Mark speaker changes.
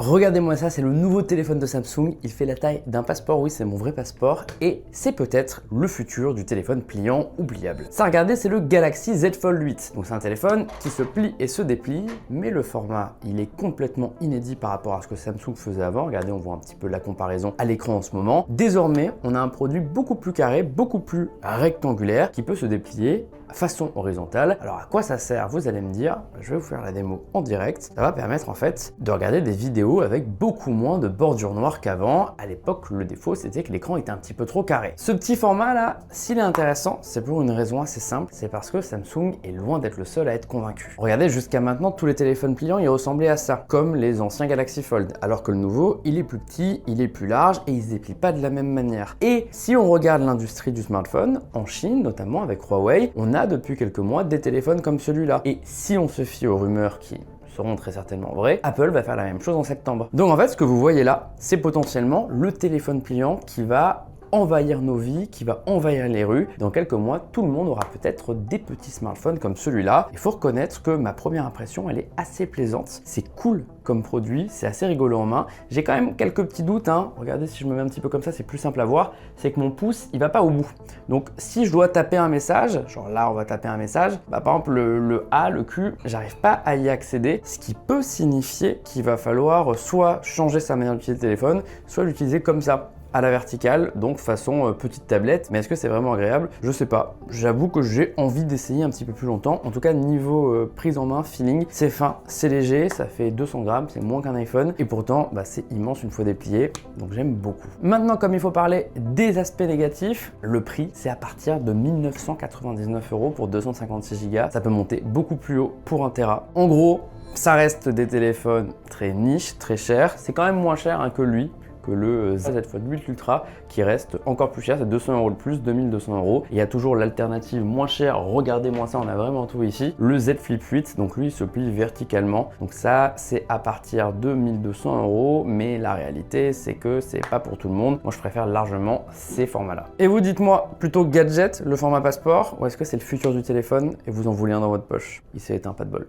Speaker 1: Regardez-moi ça, c'est le nouveau téléphone de Samsung. Il fait la taille d'un passeport, oui, c'est mon vrai passeport. Et c'est peut-être le futur du téléphone pliant oubliable. Ça, regardez, c'est le Galaxy Z Fold 8. Donc c'est un téléphone qui se plie et se déplie, mais le format, il est complètement inédit par rapport à ce que Samsung faisait avant. Regardez, on voit un petit peu la comparaison à l'écran en ce moment. Désormais, on a un produit beaucoup plus carré, beaucoup plus rectangulaire, qui peut se déplier façon horizontale. Alors à quoi ça sert? Vous allez me dire, je vais vous faire la démo en direct. Ça va permettre en fait de regarder des vidéos avec beaucoup moins de bordure noire qu'avant. À l'époque, le défaut c'était que l'écran était un petit peu trop carré. Ce petit format là, s'il est intéressant, c'est pour une raison assez simple, c'est parce que Samsung est loin d'être le seul à être convaincu. Regardez, jusqu'à maintenant, tous les téléphones pliants, ils ressemblaient à ça, comme les anciens Galaxy Fold, alors que le nouveau, il est plus petit, il est plus large et il se déplie pas de la même manière. Et si on regarde l'industrie du smartphone, en Chine, notamment avec Huawei, on a depuis quelques mois des téléphones comme celui-là. Et si on se fie aux rumeurs qui seront très certainement vraies, Apple va faire la même chose en septembre. Donc en fait, ce que vous voyez là, c'est potentiellement le téléphone pliant qui va envahir nos vies, qui va envahir les rues. Dans quelques mois, tout le monde aura peut-être des petits smartphones comme celui-là. Il faut reconnaître que ma première impression, elle est assez plaisante. C'est cool comme produit, c'est assez rigolo en main. J'ai quand même quelques petits doutes, hein. Regardez, si je me mets un petit peu comme ça, c'est plus simple à voir. C'est que mon pouce, il va pas au bout. Donc si je dois taper un message, genre là, on va taper un message, bah, par exemple le A, le Q, j'arrive pas à y accéder, ce qui peut signifier qu'il va falloir soit changer sa manière d'utiliser le téléphone, soit l'utiliser comme ça, à la verticale, donc façon petite tablette. Mais est-ce que c'est vraiment agréable? Je sais pas. J'avoue que j'ai envie d'essayer un petit peu plus longtemps. En tout cas, niveau prise en main, feeling, c'est fin, c'est léger, ça fait 200 grammes, c'est moins qu'un iPhone. Et pourtant, bah, c'est immense une fois déplié, donc j'aime beaucoup. Maintenant, comme il faut parler des aspects négatifs, le prix, c'est à partir de 1 999 € pour 256 Go. Ça peut monter beaucoup plus haut pour 1 Tera. En gros, ça reste des téléphones très niche, très chers. C'est quand même moins cher hein, que lui, que le Z Fold 8 Ultra qui reste encore plus cher, c'est 200 € de plus, 2200 €. Il y a toujours l'alternative moins chère, regardez-moi ça, on a vraiment tout ici. Le Z Flip 8, donc lui il se plie verticalement, donc ça c'est à partir de 1200 €, mais la réalité c'est que c'est pas pour tout le monde. Moi je préfère largement ces formats là. Et vous dites-moi, plutôt gadget, le format passeport, ou est-ce que c'est le futur du téléphone et vous en voulez un dans votre poche? Il s'est éteint, pas de bol.